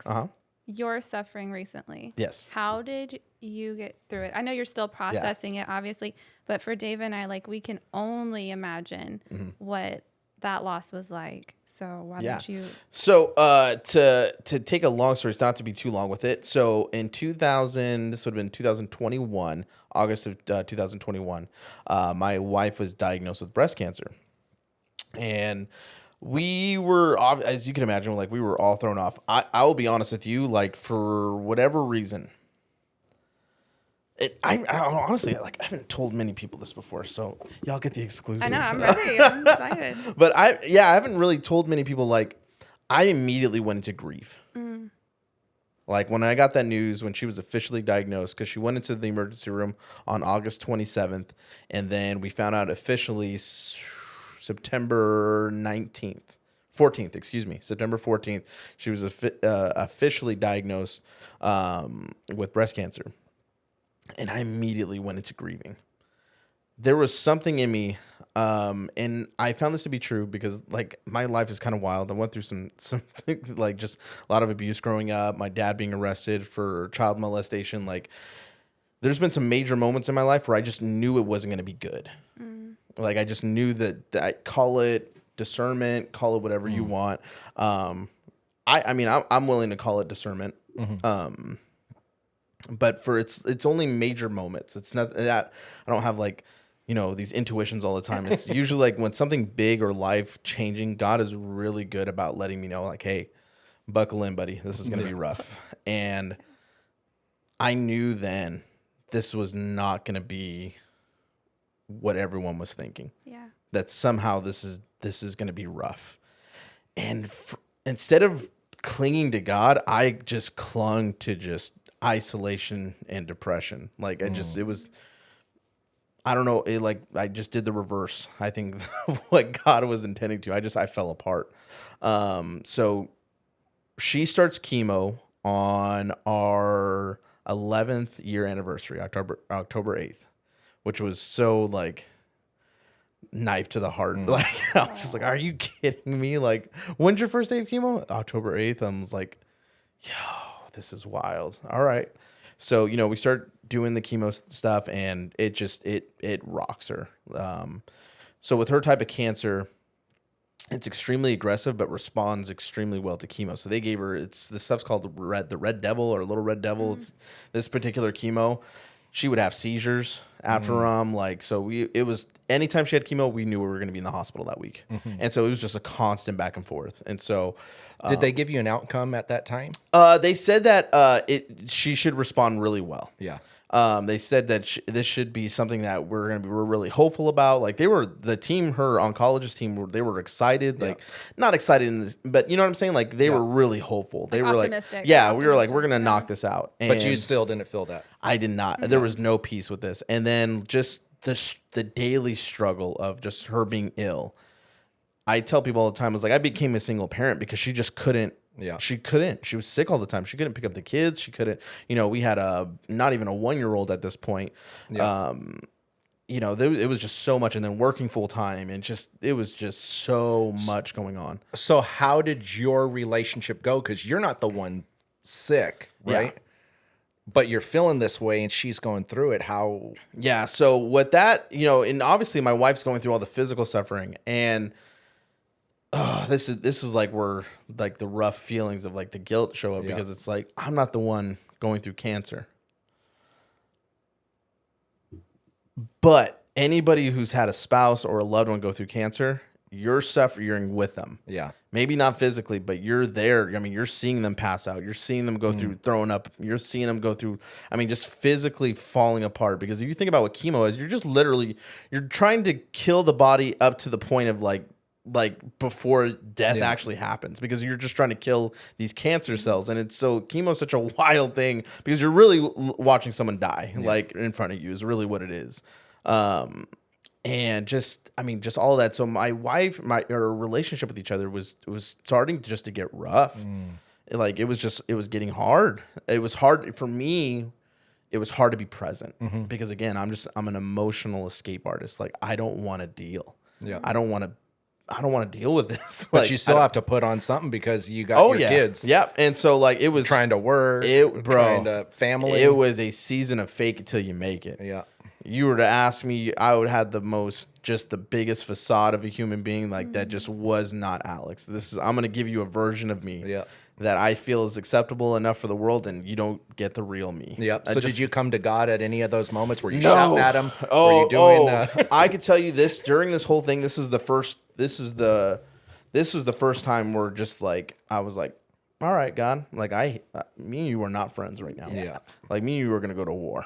Alex, you're suffering recently. Yes. How did you get through it? I know you're still processing it, obviously, but for Dave and I, like, we can only imagine what that loss was like. So why don't you? So to take a long story, not to be too long with it. So in 2000, this would have been 2021, August of 2021, my wife was diagnosed with breast cancer, and we were, as you can imagine, like we were all thrown off. I will be honest with you, like for whatever reason. I honestly, like, I haven't told many people this before, so y'all get the exclusive. I know, I'm ready. I'm excited. But I haven't really told many people, like, I immediately went into grief. Like, when I got that news, when she was officially diagnosed, because she went into the emergency room on August 27th, and then we found out officially September 14th, September 14th, she was officially diagnosed with breast cancer. And I immediately went into grieving. There was something in me, and I found this to be true because, like, my life is kind of wild. I went through some like, just a lot of abuse growing up. My dad being arrested for child molestation. Like, there's been some major moments in my life where I just knew it wasn't going to be good. Like, I just knew that call it discernment, call it whatever you want. I mean, I'm willing to call it discernment. But for it's only major moments. It's not that I don't have, like, you know, these intuitions all the time. It's usually like when something big or life changing, God is really good about letting me know, like, hey, buckle in, buddy. This is going to be rough. And I knew then this was not going to be what everyone was thinking. Yeah. That somehow this is going to be rough. And instead of clinging to God, I just clung to just isolation and depression. Like, I don't know, I just did the reverse. I think what God was intending to. I fell apart. So she starts chemo on our 11th year anniversary, October 8th, which was so, like, knife to the heart. Like, I was just like, are you kidding me? Like, when's your first day of chemo? October 8th. I was like, yo, this is wild. All right. So, you know, we start doing the chemo stuff, and it just, it rocks her. So with her type of cancer, it's extremely aggressive, but responds extremely well to chemo. So they gave her, this stuff's called the red devil or little red devil. It's this particular chemo. She would have seizures after like, so it was, anytime she had chemo, we knew we were going to be in the hospital that week. And so it was just a constant back and forth. And so, did they give you an outcome at that time? They said that she should respond really well. Yeah. They said that this should be something that we're really hopeful about. Like, the team, her oncologist team, they were excited, like, not excited but you know what I'm saying? Like, they were really hopeful. They were optimistic. like, yeah, we were like, we're going to knock this out. And But you still didn't feel that. I did not. There was no peace with this. And then just the daily struggle of just her being ill. I tell people all the time, I was like, I became a single parent because she just couldn't. Yeah. She couldn't. She was sick all the time. She couldn't pick up the kids. She couldn't, you know, we had not even a 1-year-old at this point. Yeah. You know, it was just so much, and then working full time, and it was just so much going on. So how did your relationship go? Because you're not the one sick, right? Yeah. But you're feeling this way, and she's going through it. How? Yeah. So what that, you know, and obviously my wife's going through all the physical suffering, and this is like where, like, the rough feelings of, like, the guilt show up, because it's like, I'm not the one going through cancer. But anybody who's had a spouse or a loved one go through cancer, you're suffering with them. Yeah. Maybe not physically, but you're there. I mean, you're seeing them pass out. You're seeing them go through throwing up. You're seeing them go through, I mean, just physically falling apart. Because if you think about what chemo is, you're just literally, you're trying to kill the body up to the point of, like before death actually happens, because you're just trying to kill these cancer cells. And it's so, chemo is such a wild thing, because you're really watching someone die, like, in front of you is really what it is. And just, I mean, just all of that. So my wife, our relationship with each other was starting just to get rough. Like, it was getting hard. It was hard for me. It was hard to be present, because, again, I'm an emotional escape artist. Like, I don't want to deal. Yeah. I don't want I don't want to deal with this. But like, you still have to put on something because you got your kids. Yep. And so like it was trying to work, trying to family. It was a season of fake it till you make it. Yeah. You were to ask me, I would have just the biggest facade of a human being, like that just was not Alex. I'm going to give you a version of me that I feel is acceptable enough for the world, and you don't get the real me. Yep. So did you come to God at any of those moments? Were you shouting at him? Were you doing? I could tell you this during this whole thing. This is the first time where just like I was like, all right, God, like me and you are not friends right now. Yeah. Like me and you are going to go to war.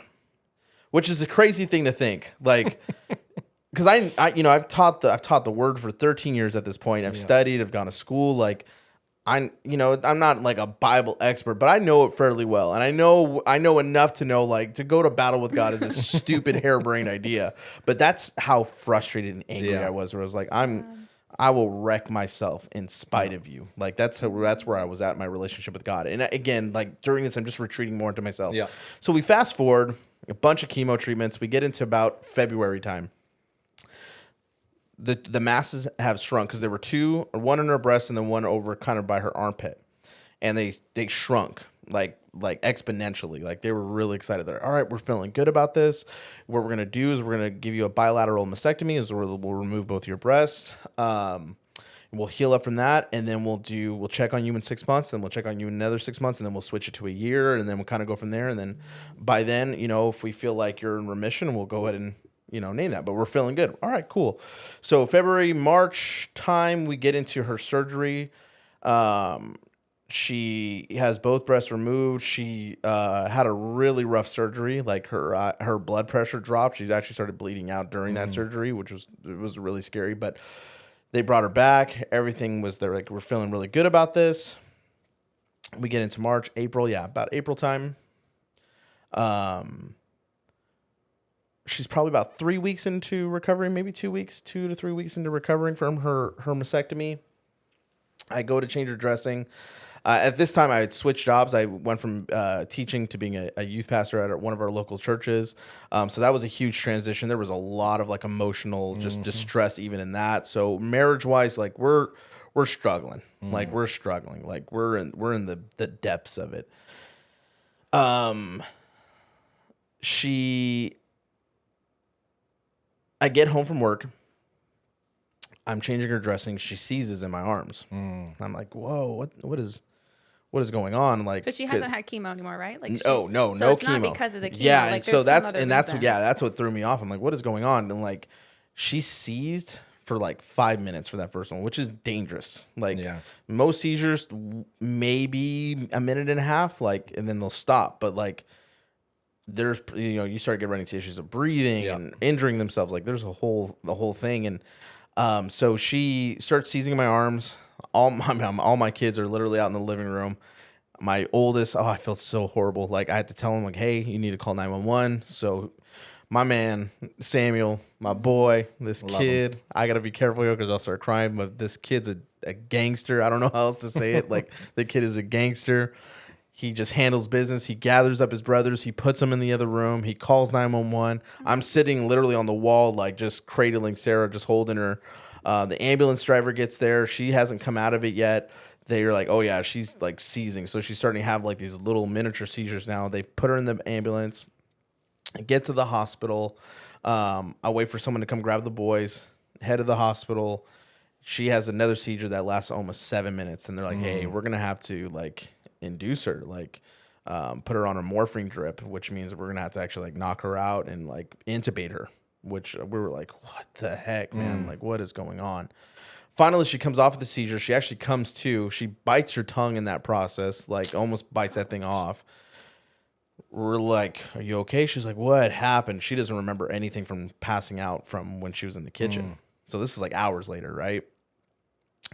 Which is a crazy thing to think, like, because I've taught the word for 13 years at this point. I've studied, I've gone to school. Like, I'm not like a Bible expert, but I know it fairly well, and I know enough to know like to go to battle with God is a stupid, harebrained idea. But that's how frustrated and angry I was. Where I was like, I will wreck myself in spite of you. Like that's where I was at in my relationship with God. And again, like during this, I'm just retreating more into myself. Yeah. So we fast forward. A bunch of chemo treatments. We get into about February time. The masses have shrunk because there were one in her breast and then one over kind of by her armpit, and they shrunk like exponentially. Like they were really excited. They're all right. We're feeling good about this. What we're gonna do is we're gonna give you a bilateral mastectomy. We'll remove both your breasts. We'll heal up from that, and then we'll check on you in 6 months, and we'll check on you in another 6 months, and then we'll switch it to a year, and then we'll kind of go from there. And then by then, if we feel like you're in remission, we'll go ahead and, name that. But we're feeling good. All right, cool. So February, March time, we get into her surgery. She has both breasts removed. She had a really rough surgery. Like her blood pressure dropped. She's actually started bleeding out during that surgery, which was really scary. But they brought her back. Everything was there. Like, we're feeling really good about this. We get into March, April. Yeah, about April time. She's probably about 3 weeks into recovery, maybe 2 weeks, 2 to 3 weeks into recovering from her mastectomy. I go to change her dressing. At this time, I had switched jobs. I went from teaching to being a youth pastor at one of our local churches. So that was a huge transition. There was a lot of like emotional just distress even in that. So marriage-wise, like we're struggling. Like we're struggling. Like we're in the depths of it. I get home from work. I'm changing her dressing. She seizes in my arms. I'm like, whoa, what is going on? Like, but she hasn't had chemo anymore, right? Like, no chemo. Not because of the chemo. Yeah, like, and so that's what threw me off. I'm like, what is going on? And like, she seized for like 5 minutes for that first one, which is dangerous. Like most seizures, maybe a minute and a half, like, and then they'll stop. But like, there's you start getting running issues of breathing and injuring themselves. Like there's the whole thing. And so she starts seizing my arms. All my kids are literally out in the living room. My oldest, I felt so horrible. Like I had to tell him like, hey, you need to call 911. So my man, Samuel, my boy, this kid, I got to be careful here because I'll start crying, but this kid's a gangster. I don't know how else to say it. Like the kid is a gangster. He just handles business. He gathers up his brothers. He puts them in the other room. He calls 911. I'm sitting literally on the wall, like just cradling Sarah, just holding her. The ambulance driver gets there. She hasn't come out of it yet. They're like, oh yeah, she's like seizing. So she's starting to have like these little miniature seizures now. They put her in the ambulance, get to the hospital. I wait for someone to come grab the boys, head to the hospital. She has another seizure that lasts almost 7 minutes. And they're like, hey, we're going to have to like induce her, like put her on a morphine drip, which means that we're going to have to actually like knock her out and like intubate her, which we were like, what the heck, man? Like, what is going on? Finally, she comes off of the seizure. She actually comes to. She bites her tongue in that process, like almost bites that thing off. We're like, are you okay? She's like, what happened? She doesn't remember anything from passing out from when she was in the kitchen. So this is like hours later, right?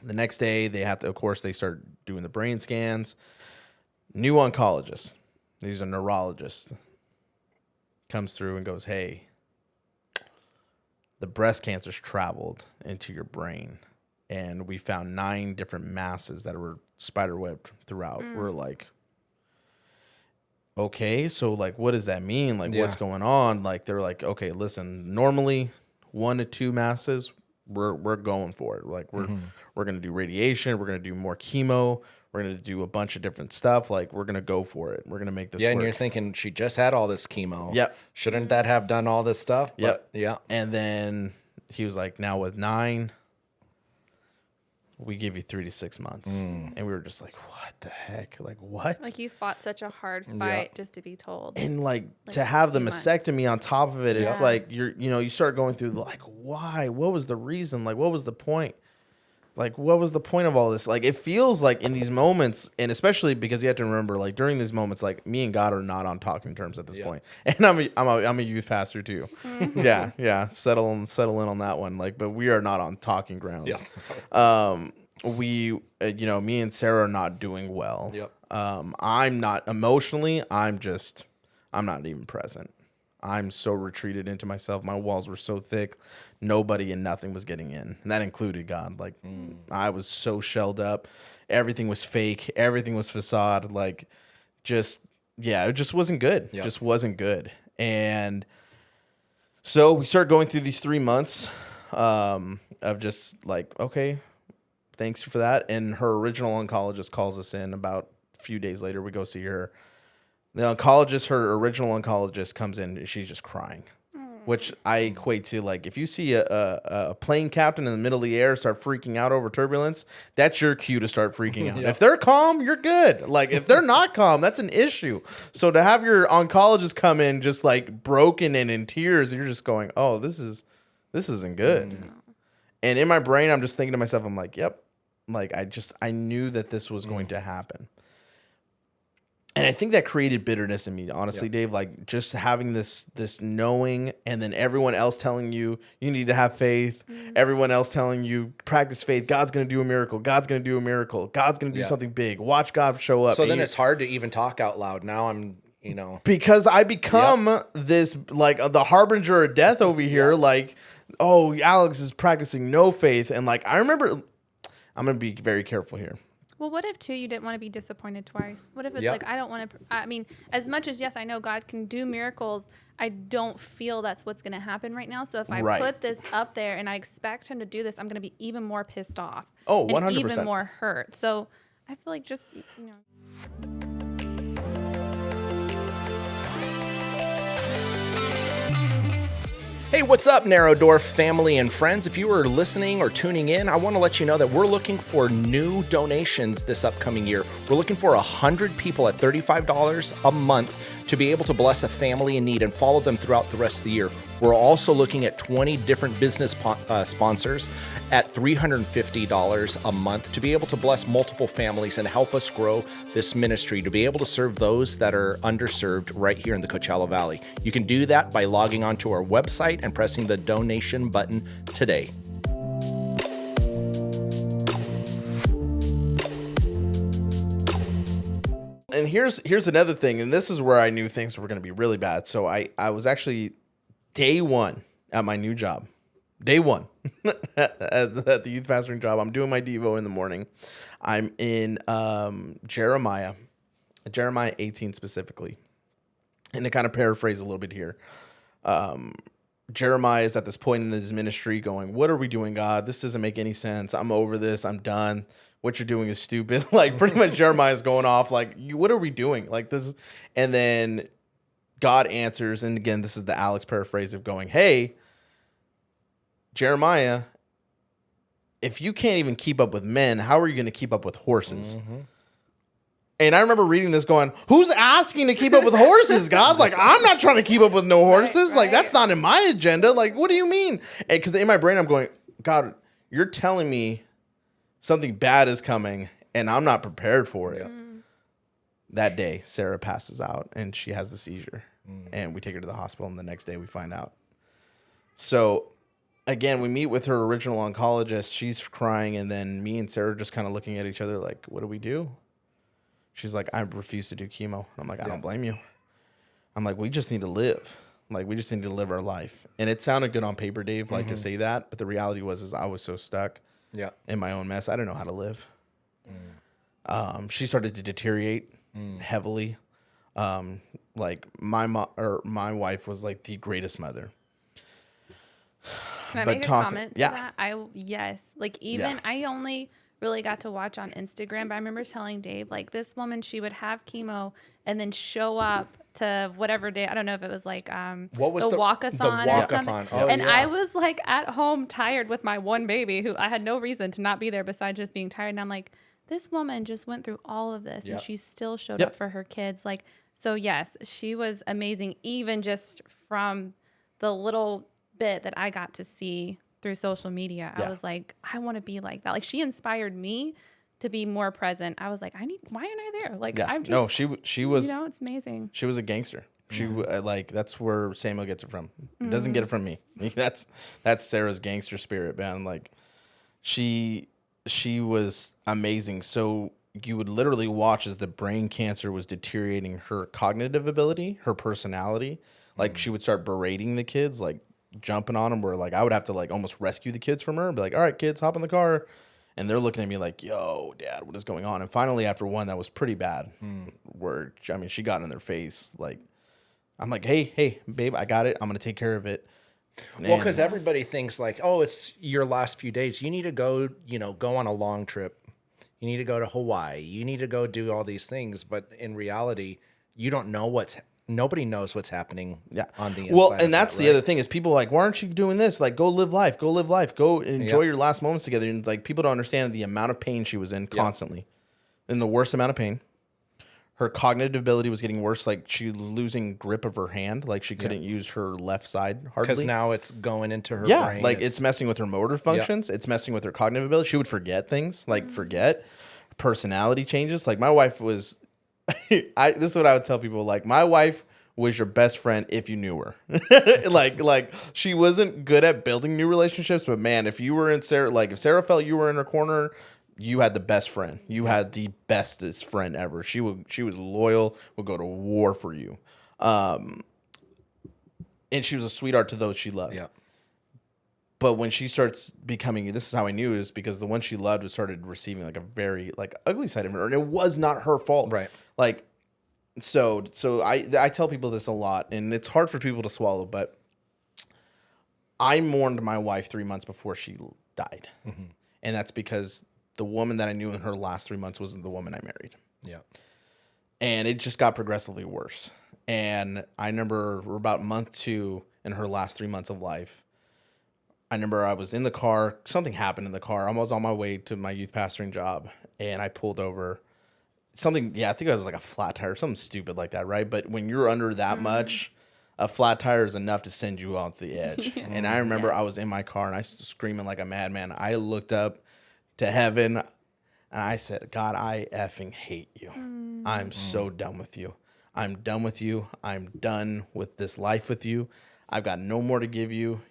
The next day, they have to, of course, they start doing the brain scans. New oncologist. He's a neurologist. Comes through and goes, hey, the breast cancer's traveled into your brain. And we found 9 different masses that were spiderwebbed throughout. We're like, okay, so like, what does that mean? Like, what's going on? Like, they're like, okay, listen, normally 1 to 2 masses we're going for it. Like we're going to do radiation. We're going to do more chemo. We're going to do a bunch of different stuff. Like we're going to go for it. We're going to make this work. And you're thinking she just had all this chemo. Yep. Shouldn't that have done all this stuff? Yep. But, yeah. And then he was like, now with 9, we give you 3 to 6 months. And we were just like, what the heck? Like, what? Like you fought such a hard fight just to be told. And like to have the mastectomy on top of it, it's like you start going through like, why? What was the reason? Like, what was the point? Like, what was the point of all this? Like, it feels like in these moments, and especially because you have to remember, like during these moments, like me and God are not on talking terms at this point. And I'm a youth pastor too. Yeah. Settle in on that one. Like, but we are not on talking grounds. Me and Sarah are not doing well. I'm not emotionally. I'm not even present. I'm so retreated into myself. My walls were so thick. Nobody and nothing was getting in. And that included God. Like I was so shelled up. Everything was fake. Everything was facade. Like it just wasn't good. Just wasn't good. And so we start going through these 3 months of just like, okay, thanks for that. And her original oncologist calls us in about a few days later. We go see her. The oncologist, her original oncologist, comes in and she's just crying, which I equate to like if you see a plane captain in the middle of the air start freaking out over turbulence, that's your cue to start freaking out. If they're calm, you're good. Like if they're not calm, that's an issue. So to have your oncologist come in just like broken and in tears, you're just going, oh, this isn't good. And in my brain, I'm just thinking to myself, I'm like, yep. Like I knew that this was going to happen. And I think that created bitterness in me, honestly, Dave, like just having this knowing and then everyone else telling you need to have faith. Everyone else telling you practice faith. God's going to do a miracle. God's going to do a miracle. God's going to do something big. Watch God show up. So then it's hard to even talk out loud. Now I'm, because I become this like the harbinger of death over here. Like, oh, Alex is practicing no faith. And like, I remember, I'm going to be very careful here. Well, what if, too, you didn't want to be disappointed twice? What if it's like, I don't want to, I mean, as much as, yes, I know God can do miracles, I don't feel that's what's going to happen right now. So if I put this up there and I expect him to do this, I'm going to be even more pissed off. Oh, 100%. And even more hurt. So I feel like just, Hey, what's up, Narrow Door family and friends? If you are listening or tuning in, I want to let you know that we're looking for new donations this upcoming year. We're looking for 100 people at $35 a month to be able to bless a family in need and follow them throughout the rest of the year. We're also looking at 20 different business sponsors at $350 a month to be able to bless multiple families and help us grow this ministry to be able to serve those that are underserved right here in the Coachella Valley. You can do that by logging onto our website and pressing the donation button today. And here's another thing, and this is where I knew things were going to be really bad. So I was actually day one at my new job. Day one at the youth pastoring job. I'm doing my Devo in the morning. I'm in Jeremiah 18 specifically. And to kind of paraphrase a little bit here, Jeremiah is at this point in his ministry going, what are we doing, God? This doesn't make any sense. I'm over this. I'm done. What you're doing is stupid. Like pretty much Jeremiah is going off like, what are we doing? Like this. And then God answers. And again, this is the Alex paraphrase of going, hey, Jeremiah, if you can't even keep up with men, how are you going to keep up with horses? And I remember reading this going, who's asking to keep up with horses, God? Like, I'm not trying to keep up with no horses. Like, that's not in my agenda. Like, what do you mean? Because in my brain, I'm going, God, you're telling me something bad is coming, and I'm not prepared for it. That day, Sarah passes out, and she has the seizure. And we take her to the hospital, and the next day we find out. So, again, we meet with her original oncologist. She's crying, and then me and Sarah just kind of looking at each other like, what do we do? She's like, I refuse to do chemo. I'm like, I don't blame you. I'm like, we just need to live. Like, we just need to live our life. And it sounded good on paper, Dave, like to say that. But the reality was I was so stuck in my own mess. I didn't know how to live. She started to deteriorate heavily. Like my wife was like the greatest mother. Can I make a comment to that? Yes. Like even I only really got to watch on Instagram, but I remember telling Dave, like this woman, she would have chemo and then show up to whatever day. I don't know if it was like what was the walkathon or something. Oh, and I was like at home tired with my one baby who I had no reason to not be there besides just being tired. And I'm like, this woman just went through all of this and she still showed up for her kids. Like, so yes, she was amazing, even just from the little bit that I got to see through social media. I was like, I want to be like that. Like she inspired me to be more present. I was like, why aren't I there? Like I'm just, no, she was, you know, it's amazing. She was a gangster. She like, that's where Samuel gets it from. It doesn't get it from me. That's Sarah's gangster spirit, man. Like she was amazing. So you would literally watch as the brain cancer was deteriorating her cognitive ability, her personality. Like she would start berating the kids, like jumping on them, where like I would have to like almost rescue the kids from her and be like, all right, kids, hop in the car. And they're looking at me like, yo, Dad, what is going on? And finally, after one that was pretty bad, where, I mean, she got in their face. Like, I'm like, hey, babe, I got it. I'm going to take care of it. Well, because everybody thinks like, oh, it's your last few days. You need to go, go on a long trip. You need to go to Hawaii. You need to go do all these things. But in reality, you don't know nobody knows what's happening on the inside. Well, and that's the other thing is people are like, why aren't you doing this? Like, go live life, go enjoy your last moments together. And like, people don't understand the amount of pain she was in constantly, in the worst amount of pain. Her cognitive ability was getting worse. Like she was losing grip of her hand. Like she couldn't use her left side hardly. Because now it's going into her brain. Like it's messing with her motor functions. It's messing with her cognitive ability. She would forget things, like forget. Personality changes. Like my wife was, this is what I would tell people. Like my wife was your best friend if you knew her. like she wasn't good at building new relationships, but man, if you were in Sarah, like if Sarah felt you were in her corner, you had the best friend. You had the bestest friend ever. She was loyal, would go to war for you. And she was a sweetheart to those she loved. Yeah. But when she starts becoming, this is how I knew, is because the one she loved was started receiving like a very like ugly side of her, and it was not her fault. Right. Like, so I tell people this a lot, and it's hard for people to swallow, but I mourned my wife 3 months before she died. Mm-hmm. And that's because the woman that I knew in her last 3 months wasn't the woman I married. Yeah. And it just got progressively worse. And I remember we're about month 2 in her last 3 months of life. I remember I was in the car. Something happened in the car. I was on my way to my youth pastoring job, and I pulled over. Something, I think it was like a flat tire, something stupid like that, right? But when you're under that much, a flat tire is enough to send you off the edge. And I remember I was in my car, and I was screaming like a madman. I looked up to heaven, and I said, God, I effing hate you. I'm so done with you. I'm done with you. I'm done with this life with you. I've got no more to give you.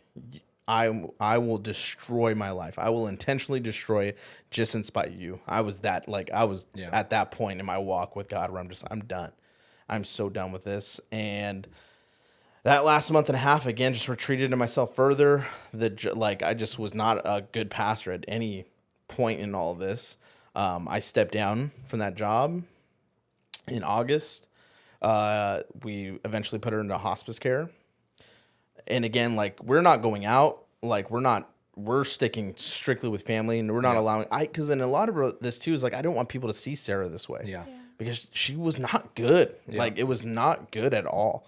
I will destroy my life. I will intentionally destroy it just in spite of you. I was at that point in my walk with God where I'm done. I'm so done with this. And that last month and a half, again, just retreated into myself further. I just was not a good pastor at any point in all of this. I stepped down from that job in August. We eventually put her into hospice care. And again, like, we're not going out. Like, we're sticking strictly with family, and we're not allowing, because in a lot of this too is like, I don't want people to see Sarah this way. Yeah. Because she was not good. Yeah. Like, it was not good at all.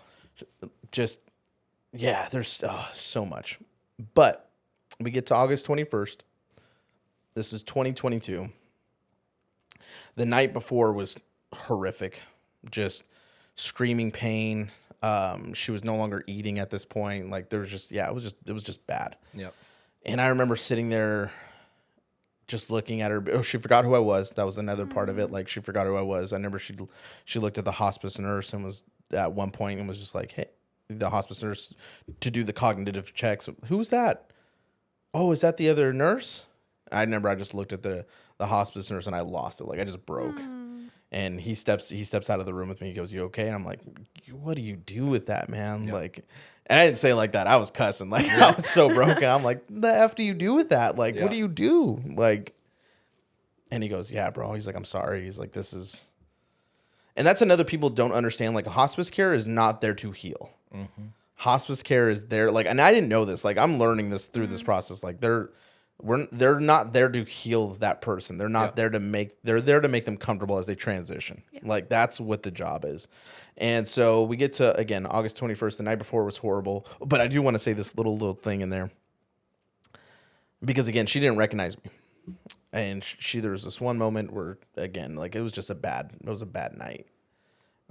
Just, there's so much. But we get to August 21st. This is 2022. The night before was horrific. Just screaming pain. She was no longer eating at this point. Like, there was just, it was just bad. Yep. And I remember sitting there just looking at her. Oh, she forgot who I was. That was another part of it. Like, she forgot who I was. I remember she looked at the hospice nurse and was at one point and was just like, hey, the hospice nurse to do the cognitive checks. Who's that? Oh, is that the other nurse? I remember I just looked at the hospice nurse and I lost it. Like, I just broke. And he steps out of the room with me. He goes, "You okay?" And I'm like, "What do you do with that, man?" Yep. Like, and I didn't say it like that. I was cussing. Like, I was so broken. I'm like, "The F do you do with that? Like, what do you do?" Like, and he goes, "Yeah, bro." He's like, "I'm sorry." He's like, "This is," and that's another people don't understand. Like, hospice care is not there to heal. Mm-hmm. hospice care is there. Like, and I didn't know this. Like, I'm learning this through this process. Like, they're not there to heal that person. They're not there to they're there to make them comfortable as they transition. Yeah. Like, that's what the job is. And so we get to, again, August 21st. The night before was horrible. But I do want to say this little thing in there. Because, again, she didn't recognize me. And there was this one moment where, again, like, it was a bad night.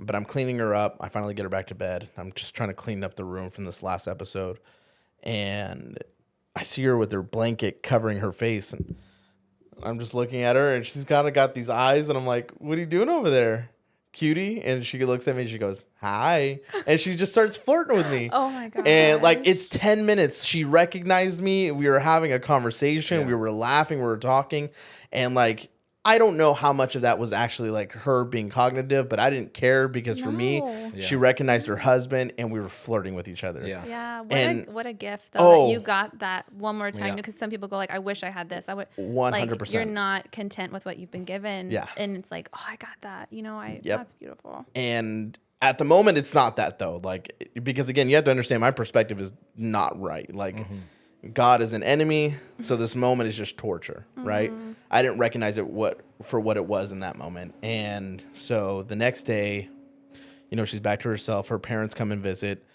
But I'm cleaning her up. I finally get her back to bed. I'm just trying to clean up the room from this last episode. And I see her with her blanket covering her face. And I'm just looking at her, and she's kind of got these eyes. And I'm like, what are you doing over there, cutie? And she looks at me, and she goes, hi. And she just starts flirting with me. Oh, my God. And, like, it's 10 minutes. She recognized me. We were having a conversation. Yeah. We were laughing. We were talking. And, like, I don't know how much of that was actually like her being cognitive, but I didn't care because for me, she recognized her husband and we were flirting with each other. Yeah. Yeah. What a gift though that you got that one more time, because some people go like, I wish I had this. I would 100%. Like, you're not content with what you've been given. Yeah. And it's like, oh, I got that. You know, that's beautiful. And at the moment it's not that though. Like, because again, you have to understand my perspective is not right. Like, God is an enemy, so this moment is just torture, right? I didn't recognize it for what it was in that moment. And so the next day, you know, she's back to herself. Her parents come and visit.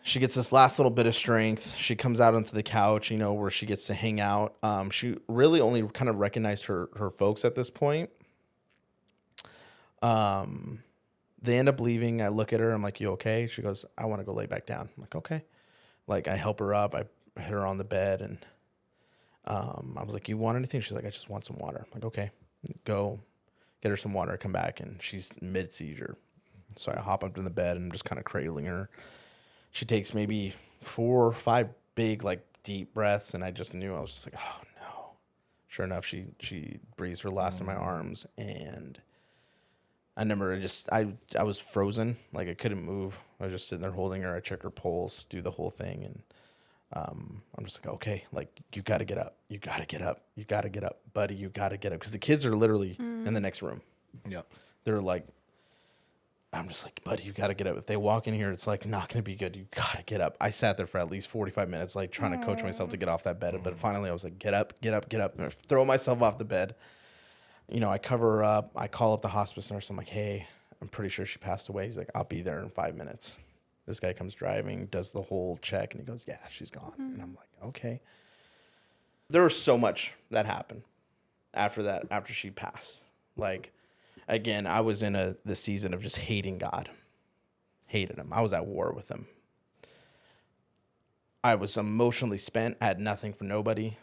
She gets this last little bit of strength. She comes out onto the couch, you know, where she gets to hang out. She really only kind of recognized her folks at this point. They end up leaving. I look at her. I'm like, you okay? She goes, I want to go lay back down. I'm like, okay. Like, I help her up. I hit her on the bed, and I was like, you want anything? She's like, I just want some water. I'm like, okay, go get her some water, come back, and she's mid-seizure. So I hop up in the bed and I'm just kind of cradling her. She takes maybe 4 or 5 big, like, deep breaths, and I just knew. I was just like, oh, no. Sure enough, she breathes her last in my arms, and I remember I was frozen. Like, I couldn't move. I was just sitting there holding her. I check her pulse, do the whole thing, and I'm just like, okay, like, you got to get up. You got to get up. You got to get up, buddy. You got to get up. Because the kids are literally in the next room. Yeah. They're like, I'm just like, buddy, you got to get up. If they walk in here, it's like not going to be good. You got to get up. I sat there for at least 45 minutes, like, trying to coach myself to get off that bed. But finally I was like, get up, get up, get up. And I throw myself off the bed. You know, I cover her up. I call up the hospice nurse. I'm like, hey, I'm pretty sure she passed away. He's like, I'll be there in 5 minutes. This guy comes driving, does the whole check, and he goes, yeah, she's gone. And I'm like, okay. There was so much that happened after she passed. Like, again, I was in the season of just hating God. Hated him. I was at war with him. I was emotionally spent. I had nothing for nobody.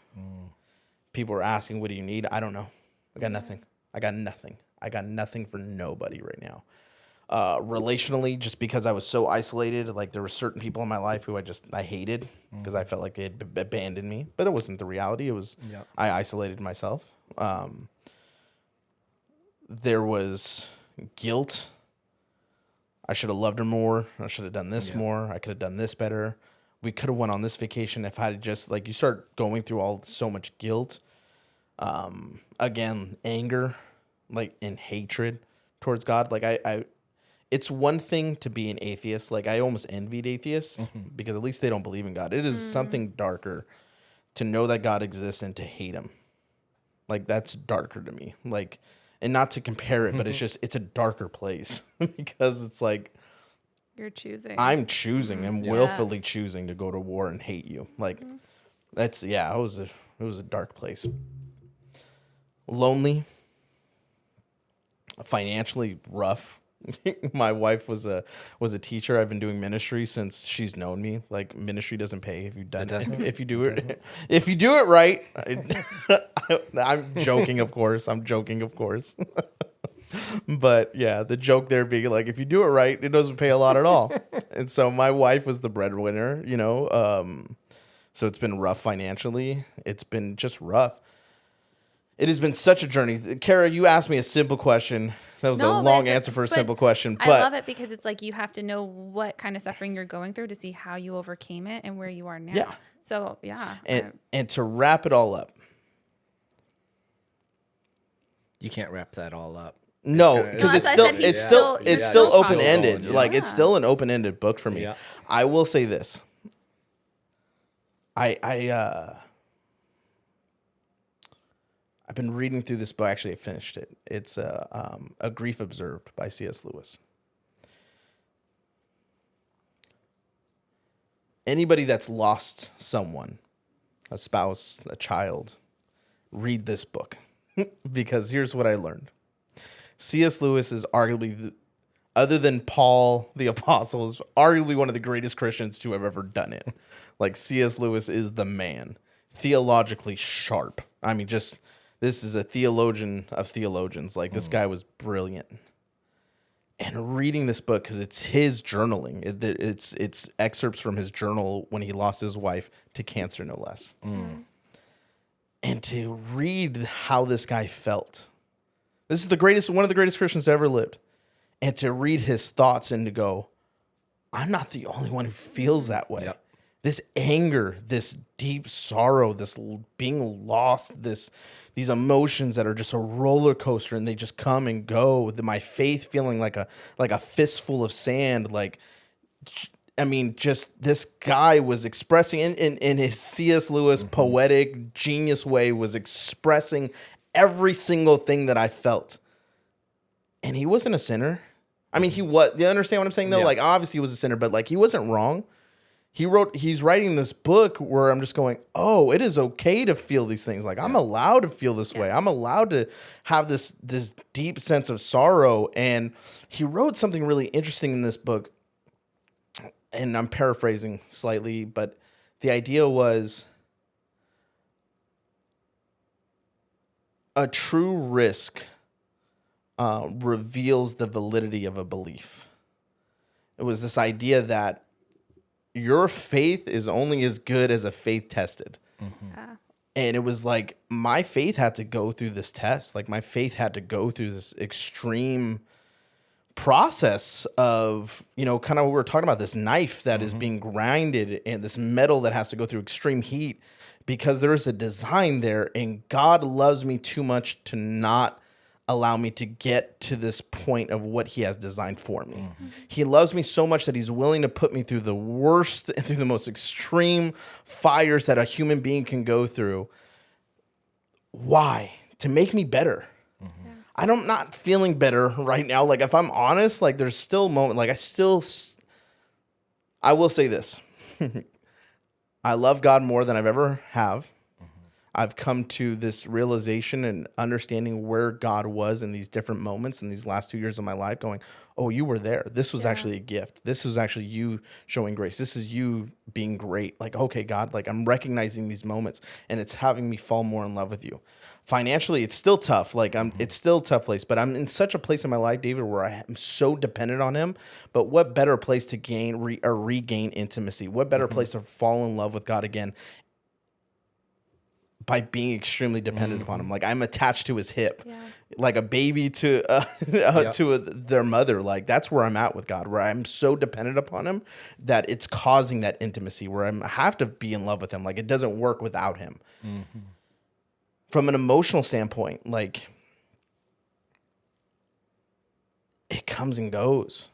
People were asking, what do you need? I don't know. I got nothing. I got nothing for nobody right now. Relationally, just because I was so isolated, like, there were certain people in my life who I hated because I felt like they had abandoned me, but it wasn't the reality. It was, I isolated myself. There was guilt. I should have loved her more. I should have done this more. I could have done this better. We could have went on this vacation if I had just, like, you start going through so much guilt. Again, anger, like, and hatred towards God. Like, it's one thing to be an atheist. Like, I almost envied atheists because at least they don't believe in God. It is something darker to know that God exists and to hate him. Like, that's darker to me. Like, and not to compare it, but it's a darker place because it's like, you're choosing. I'm choosing and willfully choosing to go to war and hate you. Like, it was a dark place. Lonely, financially rough. My wife was a teacher. I've been doing ministry since she's known me. Like, ministry doesn't pay if you if you do it right. I'm joking, of course. But yeah, the joke there being like, if you do it right, it doesn't pay a lot at all. And so my wife was the breadwinner, you know. So it's been rough financially. It's been just rough. It has been such a journey. Kara, you asked me a simple question. That was a long answer for a simple question. But I love it because it's like you have to know what kind of suffering you're going through to see how you overcame it and where you are now. Yeah. So, yeah. And to wrap it all up. You can't wrap that all up. No, because it's still open ended. Like Yeah. it's still an open ended book for me. Yeah. I will say this. I've been reading through this book. Actually, I finished it. It's A Grief Observed by C.S. Lewis. Anybody that's lost someone, a spouse, a child, read this book. Because here's what I learned. C.S. Lewis is arguably, other than Paul the Apostle, is arguably one of the greatest Christians to have ever done it. Like, C.S. Lewis is the man. Theologically sharp. I mean, just, this is a theologian of theologians. Like, this guy was brilliant. And reading this book, because it's his journaling. It's excerpts from his journal when he lost his wife to cancer, no less. And to read how this guy felt. This is one of the greatest Christians that ever lived. And to read his thoughts and to go, I'm not the only one who feels that way. Yep. This anger, this deep sorrow, this being lost, these emotions that are just a roller coaster and they just come and go. My faith feeling like a fistful of sand. Like, I mean, just this guy was expressing in his C.S. Lewis poetic genius way, was expressing every single thing that I felt. And he wasn't a sinner. I mean, he was. Do you understand what I'm saying though? Yeah. Like, obviously he was a sinner, but like, he wasn't wrong. He's writing this book where I'm just going, oh, it is okay to feel these things. Like, I'm allowed to feel this way. I'm allowed to have this deep sense of sorrow. And he wrote something really interesting in this book. And I'm paraphrasing slightly, but the idea was a true risk reveals the validity of a belief. It was this idea that your faith is only as good as a faith tested. And it was like, my faith had to go through this test. Like, my faith had to go through this extreme process of, kind of what we were talking about, this knife that is being grinded and this metal that has to go through extreme heat, because there is a design there, and God loves me too much to not allow me to get to this point of what he has designed for me. He loves me so much that he's willing to put me through the worst and through the most extreme fires that a human being can go through. Why? To make me better. I'm not feeling better right now. Like, if I'm honest, like, there's still moments, like, I will say this. I love God more than I've ever have. I've come to this realization and understanding where God was in these different moments in these last 2 years of my life, going, oh, you were there. This was actually a gift. This was actually you showing grace. This is you being great. Like, okay, God, like, I'm recognizing these moments, and it's having me fall more in love with you. Financially, it's still tough. Like, it's still a tough place, but I'm in such a place in my life, David, where I am so dependent on him. But what better place to gain or regain intimacy? What better place to fall in love with God again? By being extremely dependent upon him. Like, I'm attached to his hip, like a baby to their mother. Like, that's where I'm at with God, where I'm so dependent upon him that it's causing that intimacy where I have to be in love with him. Like, it doesn't work without him. From an emotional standpoint, like, it comes and goes.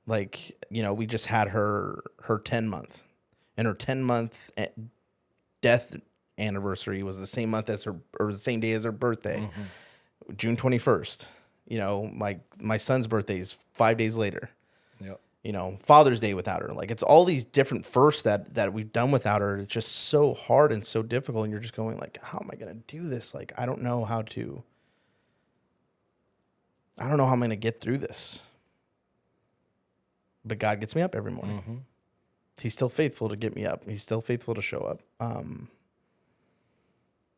Like, we just had her 10-month, and her 10-month death anniversary was the same month as the same day as her birthday, June 21st. My son's birthday is 5 days later. Father's Day without her. Like, it's all these different firsts that we've done without her. It's just so hard and so difficult. And you're just going like, how am I going to do this? Like, I don't know how I'm going to get through this. But God gets me up every morning. He's still faithful to get me up. He's still faithful to show up.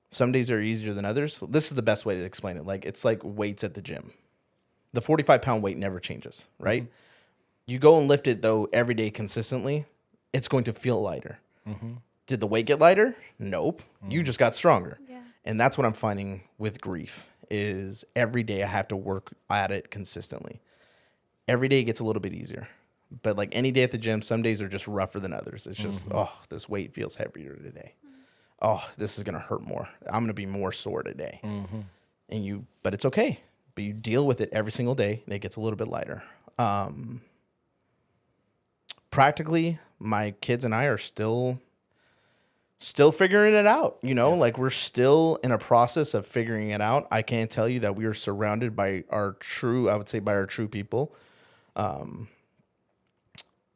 Some days are easier than others. This is the best way to explain it. Like, it's like weights at the gym. The 45-pound weight never changes, right? You go and lift it, though, every day consistently, it's going to feel lighter. Did the weight get lighter? Nope. You just got stronger. And that's what I'm finding with grief, is every day I have to work at it consistently. Every day it gets a little bit easier. But like any day at the gym, some days are just rougher than others. It's just, this weight feels heavier today. Oh, this is going to hurt more. I'm going to be more sore today. But it's okay, but you deal with it every single day, and it gets a little bit lighter. Practically, my kids and I are still figuring it out, like we're still in a process of figuring it out. I can't tell you that we are surrounded by our true people.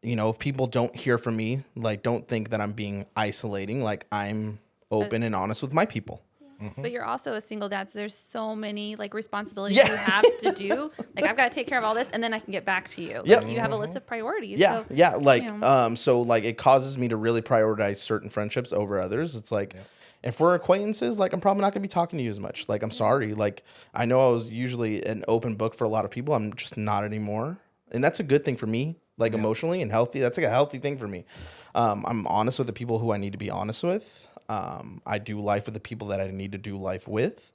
If people don't hear from me, like, don't think that I'm being isolating. Like, I'm open and honest with my people. Mm-hmm. But you're also a single dad, so there's so many like responsibilities you have to do. Like, I've got to take care of all this, and then I can get back to you. Like, you have a list of priorities. Yeah, so, yeah. Like, so like it causes me to really prioritize certain friendships over others. It's like, if we're acquaintances, like, I'm probably not gonna be talking to you as much. Like, I'm sorry. Like, I know I was usually an open book for a lot of people. I'm just not anymore, and that's a good thing for me. Like, emotionally and healthy. That's like a healthy thing for me. I'm honest with the people who I need to be honest with. I do life with the people that I need to do life with,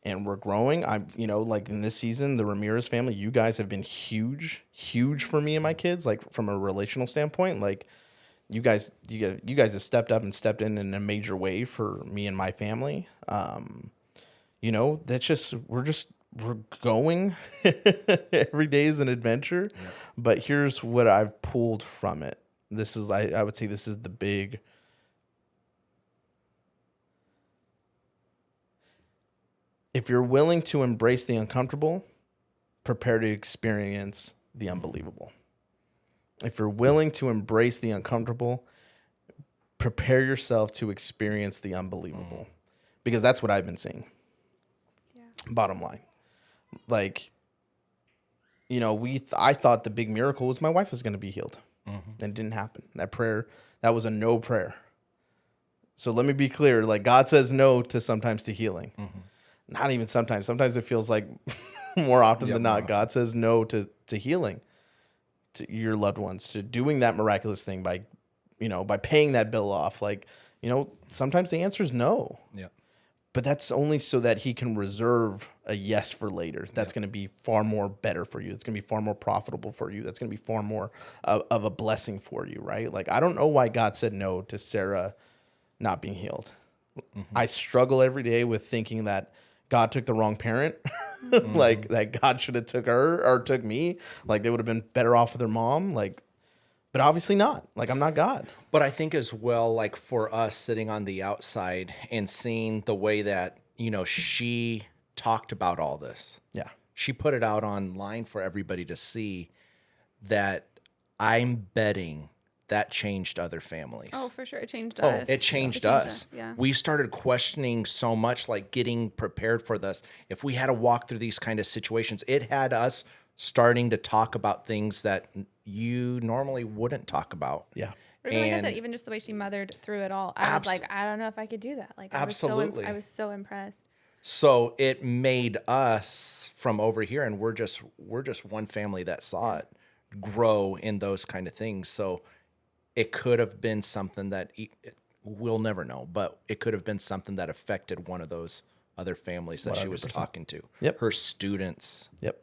and we're growing. I'm, like in this season, the Ramirez family, you guys have been huge for me and my kids, like from a relational standpoint. Like, you guys have stepped up and stepped in a major way for me and my family. That's just, we're going. Every day is an adventure, but here's what I've pulled from it. This is, I would say this is the big, if you're willing to embrace the uncomfortable, prepare to experience the unbelievable. If you're willing to embrace the uncomfortable, prepare yourself to experience the unbelievable. Because that's what I've been seeing. Yeah. Bottom line. Like, I thought the big miracle was my wife was going to be healed. And it didn't happen. That prayer, that was a no prayer. So let me be clear. Like, God says no to healing. Not even sometimes. Sometimes it feels like more often than not, God says no to healing, to your loved ones, to doing that miraculous thing by paying that bill off. Like, sometimes the answer is no. Yeah. But that's only so that he can reserve a yes for later. That's going to be far more better for you. It's going to be far more profitable for you. That's going to be far more of a blessing for you, right? Like, I don't know why God said no to Sarah not being healed. I struggle every day with thinking that God took the wrong parent, like that God should have took her or took me. Like, they would have been better off with their mom. Like, but obviously not. Like, I'm not God. But I think as well, like for us sitting on the outside and seeing the way that, she talked about all this. Yeah. She put it out online for everybody to see, that I'm betting that changed other families. Oh, for sure. It changed us. It changed us. Yeah. We started questioning so much, like getting prepared for this. If we had to walk through these kind of situations, it had us starting to talk about things that you normally wouldn't talk about. Yeah. Like I said, even just the way she mothered through it all, I was like, I don't know if I could do that. Like, I was so impressed. So it made us from over here, and we're just one family that saw it grow in those kind of things. So it could have been something that we'll never know, but it could have been something that affected one of those other families that 100%. She was talking to. Yep. Her students. Yep.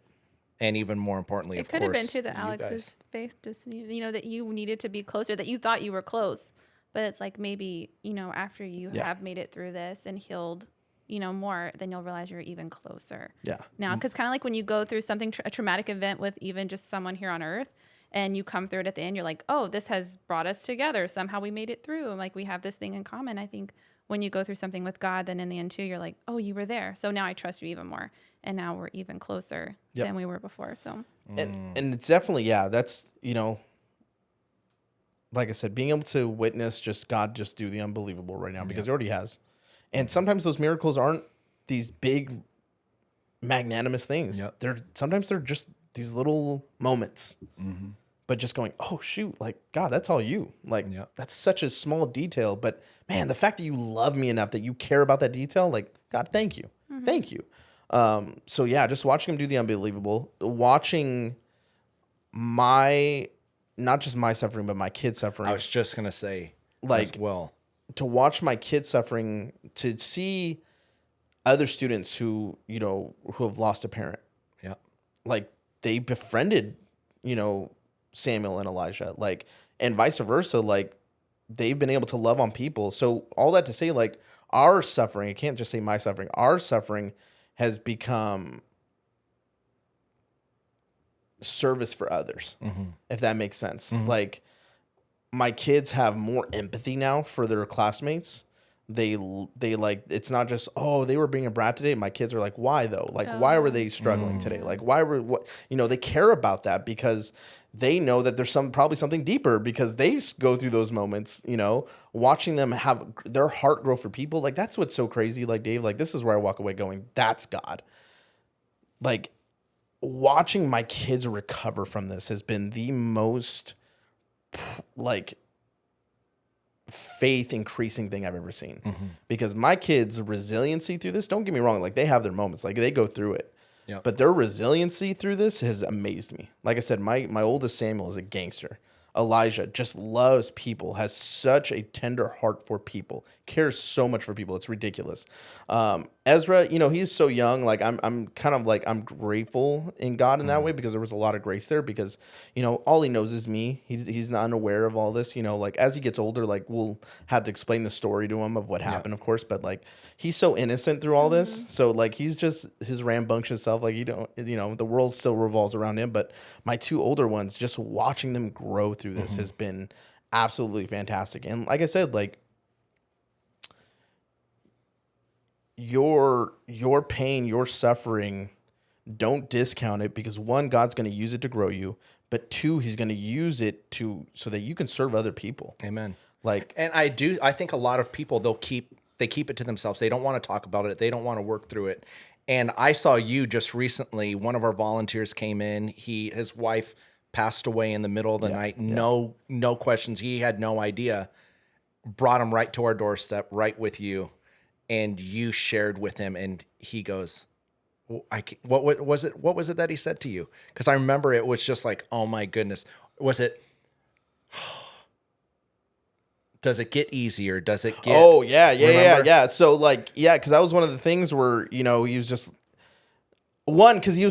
And even more importantly, it could have been too that Alex's faith just needed, that you needed to be closer, that you thought you were close, but it's like maybe, after you have made it through this and healed, more, then you'll realize you're even closer. Yeah. Now, because kind of like when you go through something, a traumatic event with even just someone here on earth, and you come through it at the end, you're like, oh, this has brought us together. Somehow we made it through. Like, we have this thing in common. I think when you go through something with God, then in the end too, you're like, oh, you were there. So now I trust you even more. And now we're even closer than we were before. So, and it's definitely, that's, like I said, being able to witness God just do the unbelievable right now, because he already has. And sometimes those miracles aren't these big magnanimous things. Sometimes they're just these little moments. But just going, oh, shoot, like, God, that's all you. Like, that's such a small detail. But, man, the fact that you love me enough that you care about that detail, like, God, thank you. Thank you. So, just watching him do the unbelievable, watching not just my suffering, but my kids suffering. I was just going to say, like, as well. To watch my kids suffering, to see other students who have lost a parent. Yeah. Like, they befriended, Samuel and Elijah, like, and vice versa. Like, they've been able to love on people. So all that to say, like, our suffering, I can't just say my suffering, our suffering has become service for others, if that makes sense. Like my kids have more empathy now for their classmates. They like, it's not just, oh, they were being a brat today. My kids are like, why though? Like, why were they struggling today? Like, why were, what, they care about that because they know that there's probably something deeper because they go through those moments, watching them have their heart grow for people. Like, that's what's so crazy. Like, Dave, like, this is where I walk away going, that's God. Like, watching my kids recover from this has been the most, like, faith increasing thing I've ever seen, because my kids' resiliency through this, don't get me wrong, like they have their moments, like they go through it, but their resiliency through this has amazed me. Like I said, my oldest Samuel is a gangster. Elijah just loves people, has such a tender heart for people, cares so much for people. It's ridiculous. Ezra, he's so young. Like I'm kind of like, I'm grateful in God in that way, because there was a lot of grace there, because, all he knows is me. He's not unaware of all this, like as he gets older, like we'll have to explain the story to him of what happened, of course, but like he's so innocent through all this. So like, he's just his rambunctious self. Like, the world still revolves around him, but my two older ones, just watching them grow through this has been absolutely fantastic. And like I said, like your pain, your suffering, don't discount it, because one, God's going to use it to grow you, but two, he's going to use it so that you can serve other people. Amen. Like, and I think a lot of people, they keep it to themselves. They don't want to talk about it. They don't want to work through it. And I saw you just recently, one of our volunteers came in, his wife passed away in the middle of the night. No questions. He had no idea. Brought him right to our doorstep, right with you. And you shared with him, and he goes, what was it? What was it that he said to you? Because I remember it was just like, oh my goodness. Was it, does it get easier? Does it get... Oh, yeah. So like, because that was one of the things where, he was just... One, because he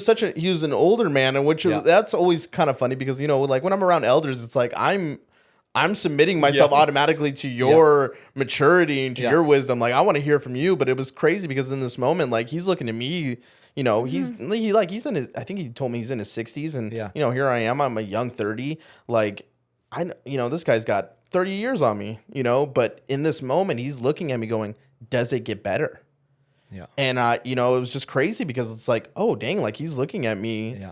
was an older man, and that's always kind of funny, because like when I'm around elders, it's like I'm submitting myself automatically to your maturity and to your wisdom. Like I want to hear from you, but it was crazy because in this moment, like he's looking at me, he's in his, I think he told me he's in his 60s, and here I am, I'm a young 30. Like this guy's got 30 years on me, but in this moment, he's looking at me going, does it get better? Yeah. And, it was just crazy, because it's like, oh, dang, like he's looking at me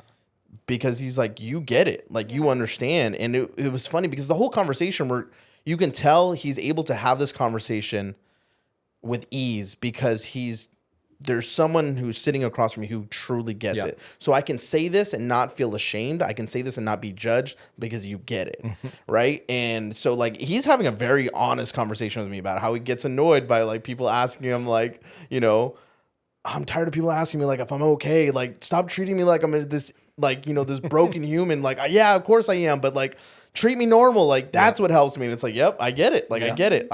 because he's like, you get it. Like you understand. And it was funny, because the whole conversation, where you can tell he's able to have this conversation with ease, because there's someone who's sitting across from me who truly gets it. So I can say this and not feel ashamed. I can say this and not be judged, because you get it. Right. And so like, he's having a very honest conversation with me about how he gets annoyed by like people asking him like, I'm tired of people asking me like if I'm okay. Like, stop treating me like I'm this, like, this broken human. Like, yeah, of course I am. But like, treat me normal. Like, that's what helps me. And it's like, yep, I get it. Like, I get it.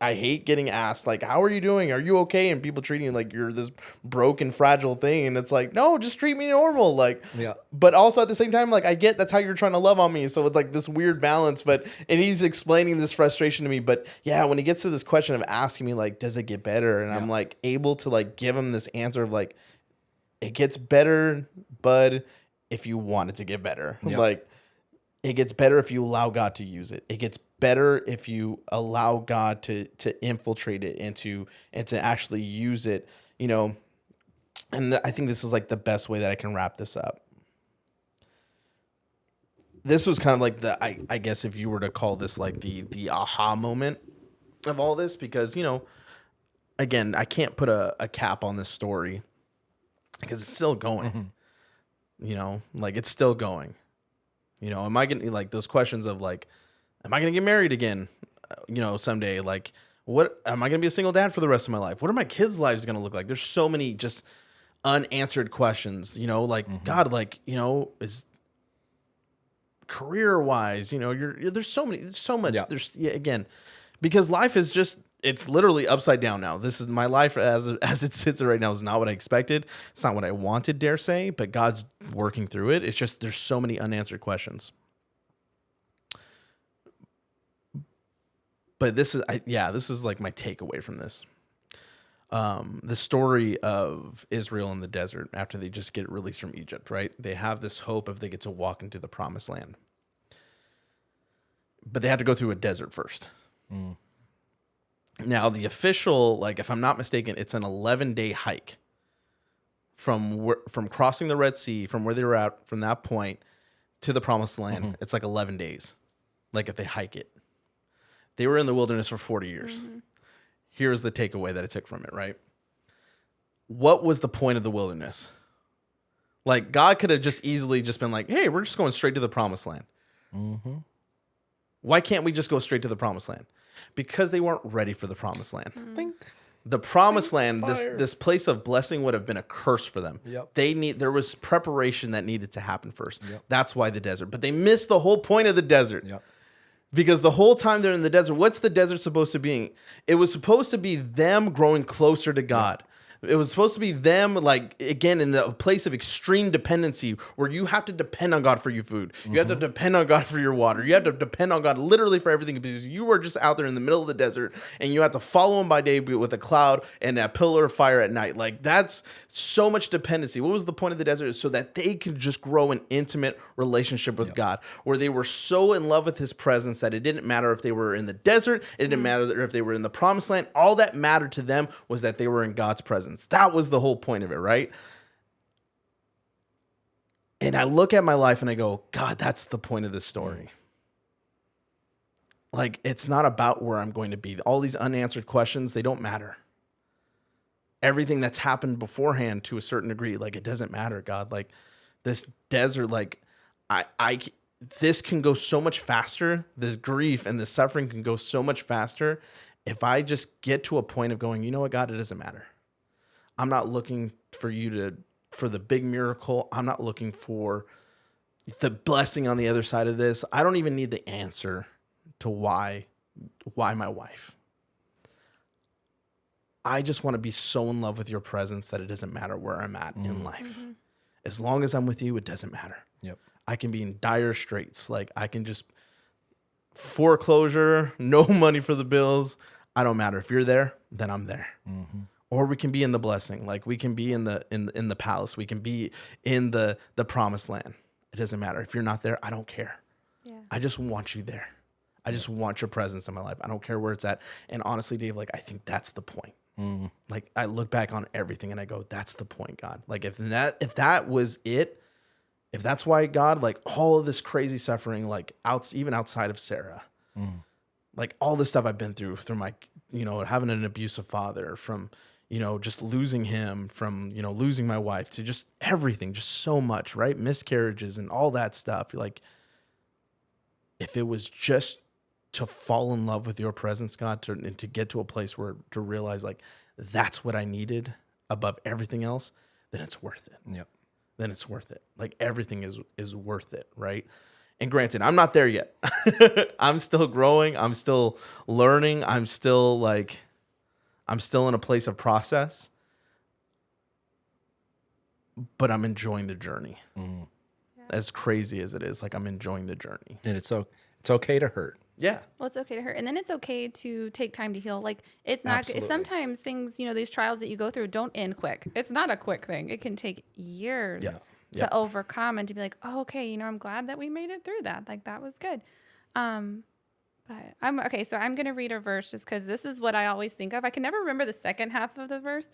I hate getting asked, like, how are you doing? Are you okay? And people treating you like you're this broken, fragile thing. And it's like, no, just treat me normal. Like, but also at the same time, like, I get that's how you're trying to love on me. So it's like this weird balance. And he's explaining this frustration to me. But yeah, when he gets to this question of asking me, like, does it get better? And I'm like able to like give him this answer of like, it gets better, bud, if you want it to get better. Like, it gets better if you allow God to use it. It gets better if you allow God to infiltrate it and to actually use it, And I think this is like the best way that I can wrap this up. This was kind of like I guess if you were to call this like the aha moment of all this, because, again, I can't put a cap on this story because it's still going, like it's still going. Am I going to like those questions of like, am I going to get married again, someday? Like, what am I going to be a single dad for the rest of my life? What are my kids' lives going to look like? There's so many just unanswered questions, like, God, like, is career wise, there's so much. There's again, because life is just, it's literally upside down now. This is my life as it sits right now is not what I expected. It's not what I wanted, dare say, but God's working through it. It's just, there's so many unanswered questions. But this is like my takeaway from this. the story of Israel in the desert after they just get released from Egypt, right? They have this hope of they get to walk into the promised land. But they had to go through a desert first. Now, the official, like, if I'm not mistaken, it's an 11-day hike from crossing the Red Sea, from where they were at, from that point to the promised land. It's like 11 days, like if they hike it. They were in the wilderness for 40 years. Here's the takeaway that I took from it, right? What was the point of the wilderness? Like, God could have just easily just been like, hey, we're just going straight to the promised land. Why can't we just go straight to the promised land? Because they weren't ready for the promised land. The promised land, this place of blessing would have been a curse for them. There was preparation that needed to happen first. That's why the desert. But they missed the whole point of the desert. Because the whole time they're in the desert, what's the desert supposed to be? It was supposed to be them growing closer to God. It was supposed to be them, like, again, in the place of extreme dependency where you have to depend on God for your food. You have to depend on God for your water. You have to depend on God literally for everything because you are just out there in the middle of the desert and you have to follow him by day with a cloud and a pillar of fire at night. Like, that's so much dependency. What was the point of the desert? So that they could just grow an intimate relationship with God, where they were so in love with his presence that it didn't matter if they were in the desert. It didn't matter if they were in the promised land. All that mattered to them was that they were in God's presence. That was the whole point of it, right? And I look at my life and I go, God, that's the point of this story. Like, it's not about where I'm going to be. All these unanswered questions, they don't matter. Everything that's happened beforehand to a certain degree, like, it doesn't matter, God. Like, this desert, like, this can go so much faster. This grief and this suffering can go so much faster if I just get to a point of going, you know what, God, it doesn't matter. I'm not looking for for the big miracle. I'm not looking for the blessing on the other side of this. I don't even need the answer to why my wife. I just want to be so in love with your presence that it doesn't matter where I'm at in life. As long as I'm with you, it doesn't matter. I can be in dire straits. Like, I can just foreclosure, no money for the bills. I don't matter. If you're there, then I'm there. Or we can be in the blessing. Like, we can be in the palace. We can be in the promised land. It doesn't matter. If you're not there, I don't care. I just want you there. I just want your presence in my life. I don't care where it's at. And honestly, Dave, like, I think that's the point. Like, I look back on everything and I go, that's the point, God. Like, if that was it, if that's why, God, like, all of this crazy suffering, like, even outside of Sarah, like, all this stuff I've been through my, having an abusive father, from, just losing him, from, losing my wife, to just everything, just so much, right? Miscarriages and all that stuff. Like, if it was just to fall in love with your presence, God, and to get to a place where to realize, like, that's what I needed above everything else, then it's worth it. Then it's worth it. Like, everything is worth it, right? And granted, I'm not there yet. I'm still growing. I'm still learning. I'm still in a place of process, but I'm enjoying the journey. As crazy as it is, like, I'm enjoying the journey. And it's okay to hurt. Yeah. Well, it's okay to hurt. And then it's okay to take time to heal. Like, it's not, sometimes things, these trials that you go through don't end quick. It's not a quick thing. It can take years to overcome and to be like, oh, okay, I'm glad that we made it through that. Like, that was good. But so I'm going to read a verse just because this is what I always think of. I can never remember the second half of the verse.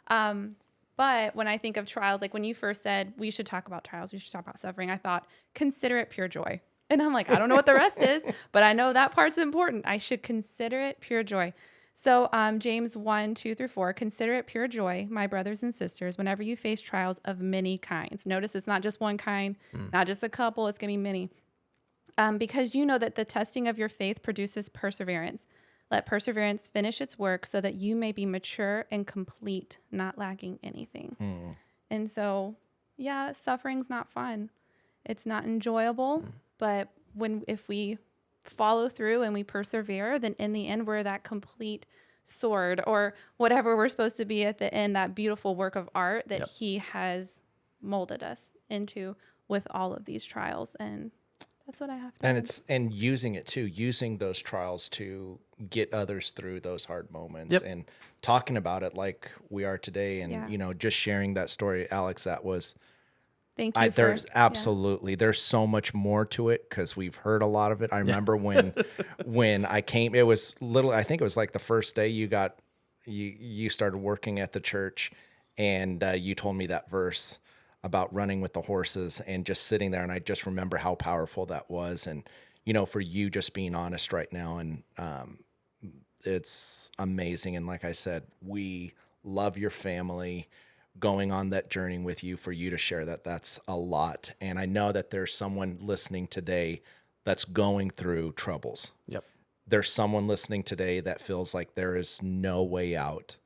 But when I think of trials, like when you first said we should talk about trials, we should talk about suffering, I thought, consider it pure joy. And I'm like, I don't know what the rest is, but I know that part's important. I should consider it pure joy. So James 1:2-4, consider it pure joy, my brothers and sisters, whenever you face trials of many kinds. Notice it's not just one kind, not just a couple, it's going to be many. Because you know that the testing of your faith produces perseverance. Let perseverance finish its work so that you may be mature and complete, not lacking anything. And so, suffering's not fun. It's not enjoyable, but if we follow through and we persevere, then in the end, we're that complete sword or whatever we're supposed to be at the end, that beautiful work of art that he has molded us into with all of these trials. And That's what I have to. And using it too, using those trials to get others through those hard moments, and talking about it like we are today, and just sharing that story, Alex. That was. Thank you. There's absolutely there's so much more to it because we've heard a lot of it. I remember when I came, it was I think it was like the first day you started working at the church, and you told me that verse about running with the horses and just sitting there. And I just remember how powerful that was. And, for you just being honest right now. And it's amazing. And like I said, we love your family. Going on that journey with you, for you to share that's a lot. And I know that there's someone listening today that's going through troubles. Yep. There's someone listening today that feels like there is no way out.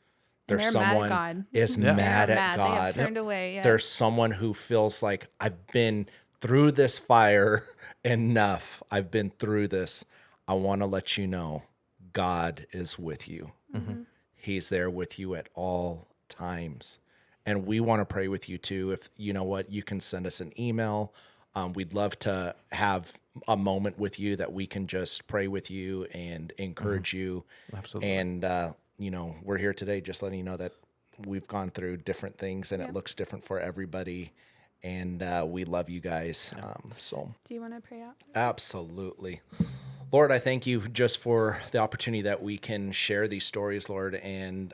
There's someone mad at God. They have turned away. Yeah. There's someone who feels like, I've been through this fire enough. I've been through this. I want to let you know God is with you. Mm-hmm. He's there with you at all times. And we want to pray with you too. If you know what, you can send us an email. We'd love to have a moment with you that we can just pray with you and encourage you. Absolutely. And, we're here today just letting you know that we've gone through different things, and it looks different for everybody. And we love you guys. So, do you want to pray out? Absolutely. Lord, I thank you just for the opportunity that we can share these stories, Lord. And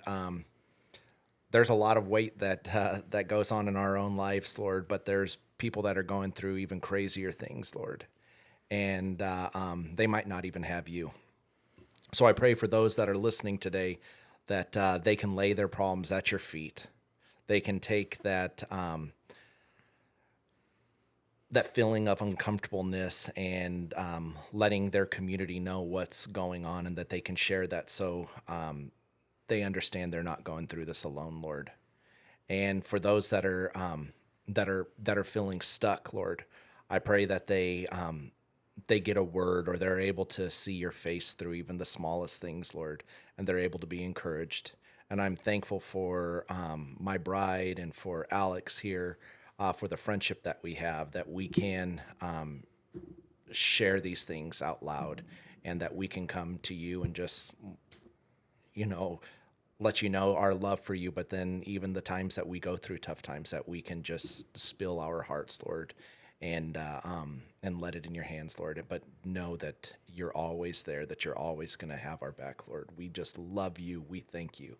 there's a lot of weight that goes on in our own lives, Lord, but there's people that are going through even crazier things, Lord, and they might not even have you. So I pray for those that are listening today that they can lay their problems at your feet. They can take that feeling of uncomfortableness and letting their community know what's going on, and that they can share that so they understand they're not going through this alone, Lord. And for those that are feeling stuck, Lord, I pray that they get a word, or they're able to see your face through even the smallest things, Lord, and they're able to be encouraged. And I'm thankful for my bride and for Alex here, for the friendship that we have, that we can share these things out loud, and that we can come to you and just, let you know our love for you. But then even the times that we go through tough times, that we can just spill our hearts, Lord, and let it in your hands, Lord. But know that you're always there, that you're always going to have our back, Lord. We just love you. We thank you,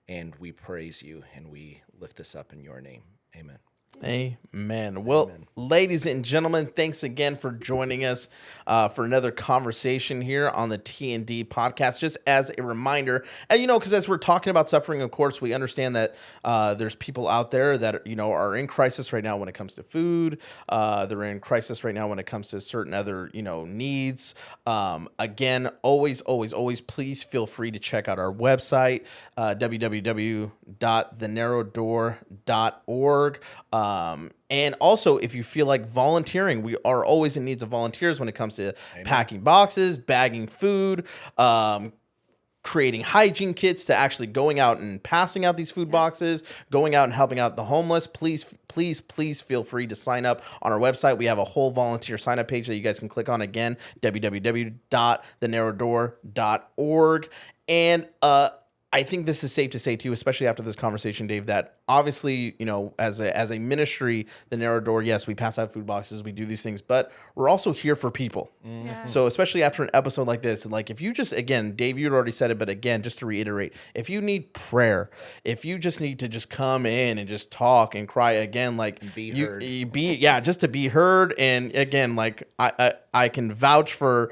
and we praise you, and we lift this up in your name. Amen. Amen. Well, ladies and gentlemen, thanks again for joining us for another conversation here on the T&D podcast. Just as a reminder, and because as we're talking about suffering, of course, we understand that there's people out there that are in crisis right now when it comes to food. They're in crisis right now when it comes to certain other needs. Again, always, please feel free to check out our website, www.thenarrowdoor.org. And also, if you feel like volunteering, we are always in needs of volunteers when it comes to packing boxes, bagging food, creating hygiene kits, to actually going out and passing out these food boxes, going out and helping out the homeless. Please feel free to sign up on our website. We have a whole volunteer sign up page that you guys can click on. Again, www.thenarrowdoor.org. And I think this is safe to say too, especially after this conversation, Dave, that obviously, as a ministry, the Narrow Door, yes, we pass out food boxes, we do these things, but we're also here for people. Mm-hmm. Yeah. So especially after an episode like this, like if you just, again, Dave, you'd already said it, but again, just to reiterate, if you need prayer, if you just need to just come in and just talk and cry again, like just to be heard. And again, like I can vouch for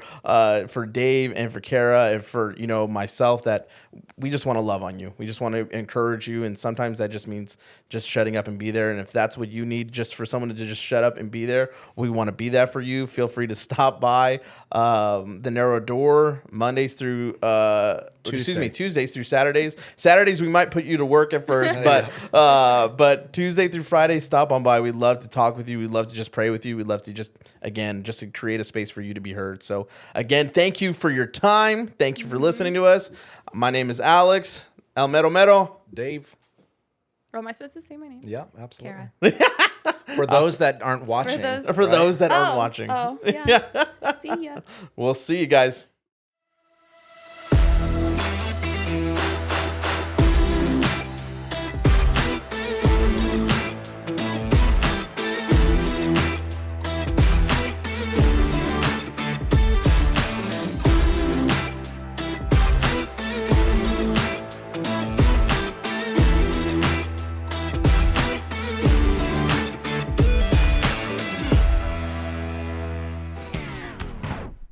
Dave and for Kara and for, myself, that we just want to love on you. We just want to encourage you. And sometimes that just means just shutting up and be there. And if that's what you need, just for someone to just shut up and be there, we want to be that for you. Feel free to stop by the Narrow Door Tuesdays through Saturdays. Saturdays we might put you to work at first, but Tuesday through Friday, stop on by. We'd love to talk with you. We'd love to just pray with you. We'd love to just to create a space for you to be heard. So again, thank you for your time. Thank you for listening to us. My name is Alex. El Mero Mero. Dave. Oh, am I supposed to say my name? Yeah, absolutely. Kara. For those that aren't watching. For those that aren't watching. Oh, yeah. See ya. We'll see you guys.